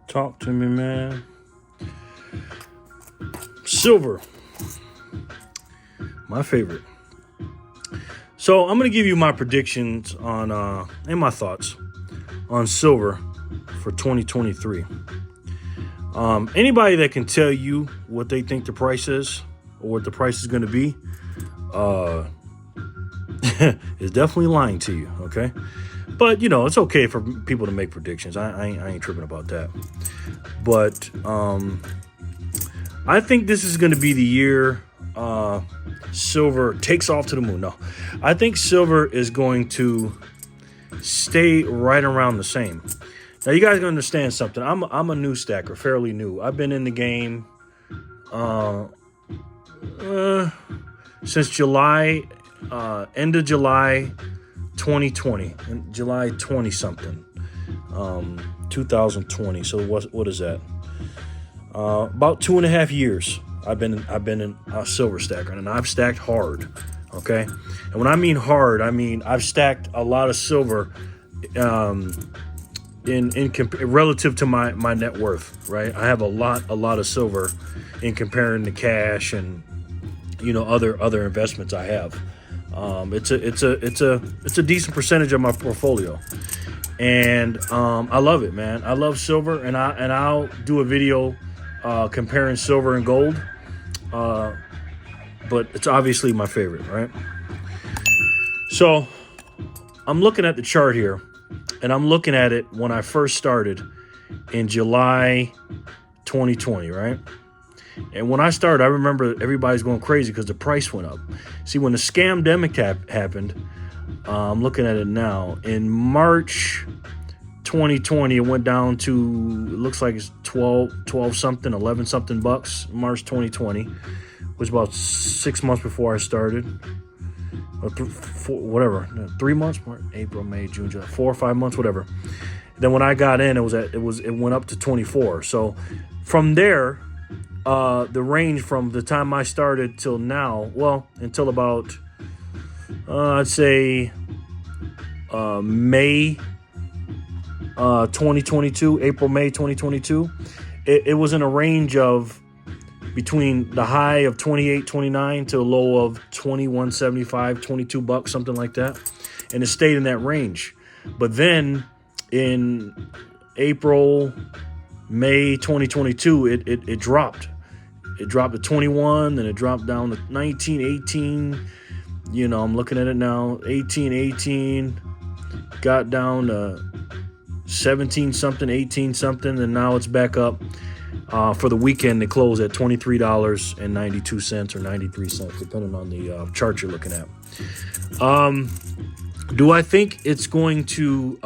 Talk to me, man. Silver. My favorite. So I'm going to give you my predictions on and my thoughts on silver for 2023. Anybody that can tell you what they think the price is or what the price is going to be is definitely lying to you, okay? But, you know, it's okay for people to make predictions. I ain't tripping about that. But I think this is going to be the year silver takes off to the moon. No, I think silver is going to stay right around the same. Now, you guys gotta understand something. I'm a new stacker, fairly new. I've been in the game since July, end of July 2020, July 20 something, 2020. So what is that? About 2.5 years. I've been in a silver stacker, and I've stacked hard. Okay, and when I mean hard, I mean I've stacked a lot of silver, relative to my net worth. Right, I have a lot of silver in comparing to cash and other investments I have. It's a decent percentage of my portfolio, and I love it, man. I love silver, and I'll do a video comparing silver and gold. But it's obviously my favorite, right? So I'm looking at the chart here, and I'm looking at it when I first started in July 2020, right? And when I started, I remember everybody's going crazy because the price went up. See, when the scamdemic happened, I'm looking at it now. In March 2020, it went down to, it looks like it's 12 something, 11 something bucks. March 2020 was about 6 months before I started, or 3 months, April, May, June, July, 4 or 5 months, whatever. Then when I got in, it went up to 24. So from there, the range from the time I started till now, well, until about I'd say May 2022, April, May 2022, it was in a range of between the high of 28.29 to a low of 21.75, 22 bucks, something like that. And it stayed in that range. But then in April, May 2022, it dropped. It dropped to 21, then it dropped down to 19, 18. I'm looking at it now, 18, got down to 17 something, 18 something, and now it's back up. For the weekend, it closed at $23.92 or 93 cents, depending on the chart you're looking at. Do I think it's going to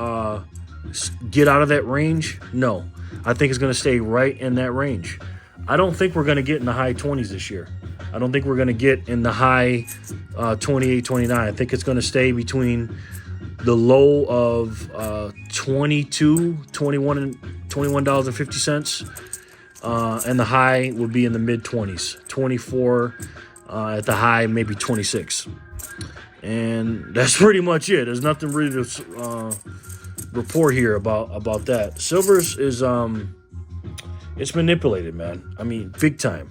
get out of that range? No. I think it's going to stay right in that range. I don't think we're going to get in the high 20s this year. I don't think we're going to get in the high 28, 29. I think it's going to stay between the low of $21.50. And the high would be in the mid-20s, 24 at the high, maybe 26. And that's pretty much it. There's nothing really to report here about that. Silver's is it's manipulated, man. I mean, big time.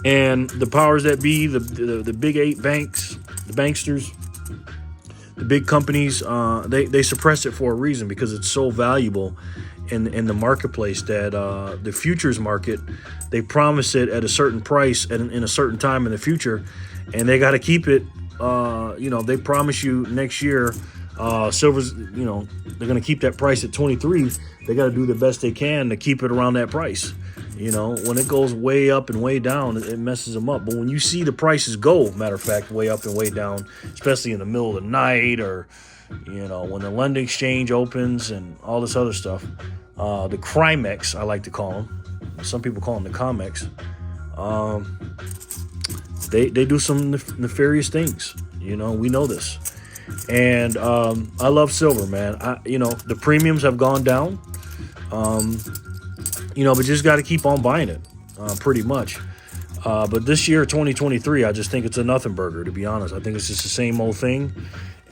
And the powers that be, the big 8 banks, the banksters, the big companies, they suppress it for a reason, because it's so valuable in the marketplace that the futures market, they promise it at a certain price in a certain time in the future, and they got to keep it. They promise you next year silver's, they're going to keep that price at 23. They got to do the best they can to keep it around that price. When it goes way up and way down, it messes them up. But when you see the prices go, matter of fact, way up and way down, especially in the middle of the night, or when the London exchange opens and all this other stuff, the Crimex, I like to call them. Some people call them the Comex. They do some nefarious things. We know this. And I love silver, man. The premiums have gone down. But just got to keep on buying it, pretty much. But this year, 2023, I just think it's a nothing burger, to be honest. I think it's just the same old thing.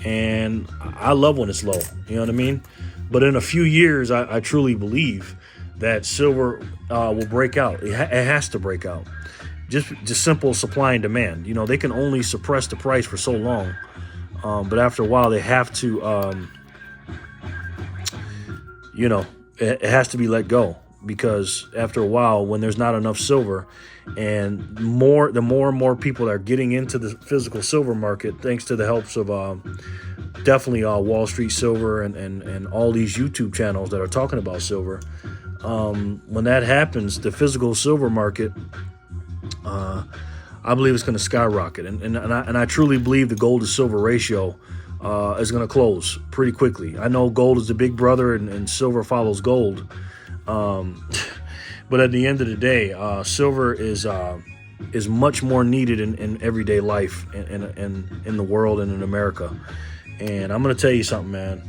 And I love when it's low, you know what I mean? But in a few years, I truly believe that silver will break out. It has to break out. Just simple supply and demand. You know, they can only suppress the price for so long, but after a while they have to, you know, it has to be let go, because after a while, when there's not enough silver, and the more and more people are getting into the physical silver market, thanks to the helps of definitely Wall Street Silver and all these YouTube channels that are talking about silver. When that happens, the physical silver market, I believe it's going to skyrocket, and I truly believe the gold to silver ratio is going to close pretty quickly. I know gold is the big brother, and silver follows gold, but at the end of the day, silver is much more needed in everyday life in the world and in America. And I'm going to tell you something, man.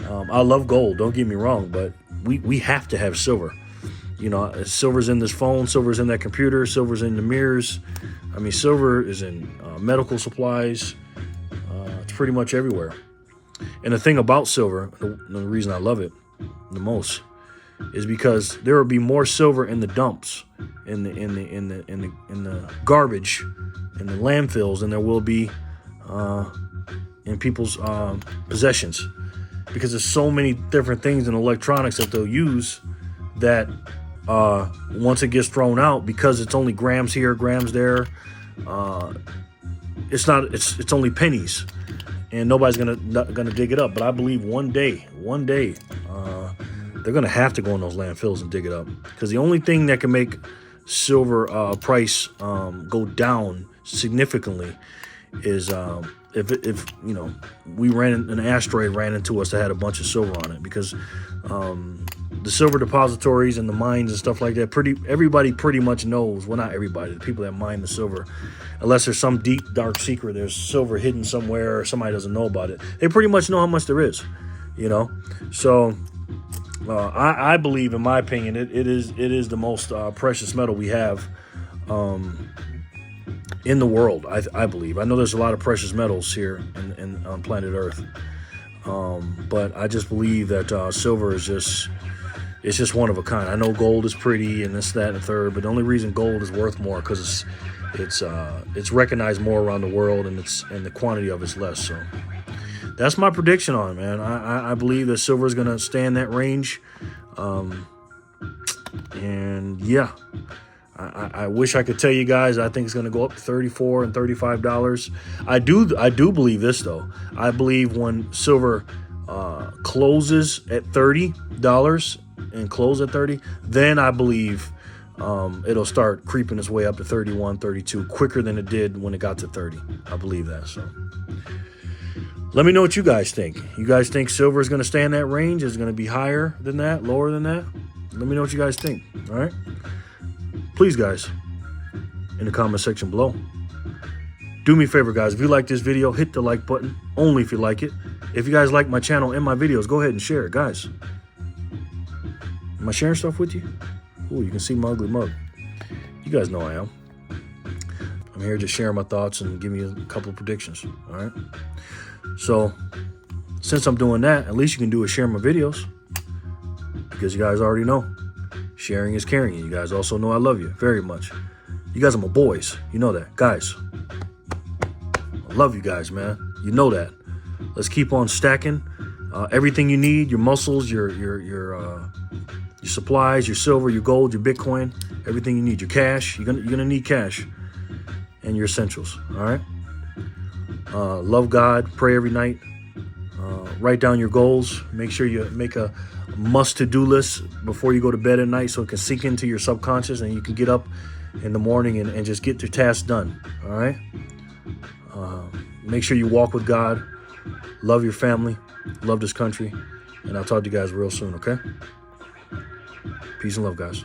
I love gold, don't get me wrong, but we have to have silver. You know, silver's in this phone, silver's in that computer, silver's in the mirrors. I mean, silver is in medical supplies. It's pretty much everywhere. And the thing about silver, the reason I love it the most, is because there will be more silver in the dumps, in the garbage, in the landfills, than there will be in people's possessions, because there's so many different things in electronics that they'll use that once it gets thrown out, because it's only grams here, grams there, it's only pennies, and nobody's gonna dig it up. But I believe one day they're gonna have to go in those landfills and dig it up, because the only thing that can make silver price go down significantly is if you know, an asteroid ran into us that had a bunch of silver on it, because the silver depositories and the mines and stuff like that, everybody pretty much knows. Well, not everybody, the people that mine the silver, unless there's some deep dark secret, there's silver hidden somewhere or somebody doesn't know about it, they pretty much know how much there is, you know. So I believe, in my opinion, it is the most precious metal we have in the world. I believe. I know there's a lot of precious metals here on planet Earth, but I just believe that silver is just one of a kind. I know gold is pretty and this, that, and the third, but the only reason gold is worth more because it's recognized more around the world, and the quantity of it's less. So that's my prediction on it, man. I believe that silver is going to stay in that range, and yeah. I wish I could tell you guys I think it's going to go up to $34 and $35. I do believe this, though. I believe when silver closes at $30 and close at 30, then I believe it'll start creeping its way up to 31, 32 quicker than it did when it got to 30. I believe that. So let me know what you guys think. You guys think silver is going to stay in that range? Is it going to be higher than that, lower than that? Let me know what you guys think. All right. Please, guys, in the comment section below, do me a favor, guys. If you like this video, hit the like button, only if you like it. If you guys like my channel and my videos, go ahead and share it, guys. Am I sharing stuff with you? Oh, you can see my ugly mug. You guys know I am. I'm here just sharing my thoughts and giving you a couple of predictions, all right? So, since I'm doing that, at least you can do is share my videos, because you guys already know. Sharing is caring. You guys also know I love you very much. You guys are my boys. You know that. Guys, I love you guys, man. You know that. Let's keep on stacking. Everything you need, your muscles, your supplies, your silver, your gold, your Bitcoin, everything you need, your cash. You're gonna need cash, and your essentials, all right? Love God. Pray every night. Write down your goals. Make sure you make a must-to-do list before you go to bed at night, so it can sink into your subconscious and you can get up in the morning and just get your tasks done. All right. Make sure you walk with God. Love your family. Love this country. And I'll talk to you guys real soon. Okay. Peace and love, guys.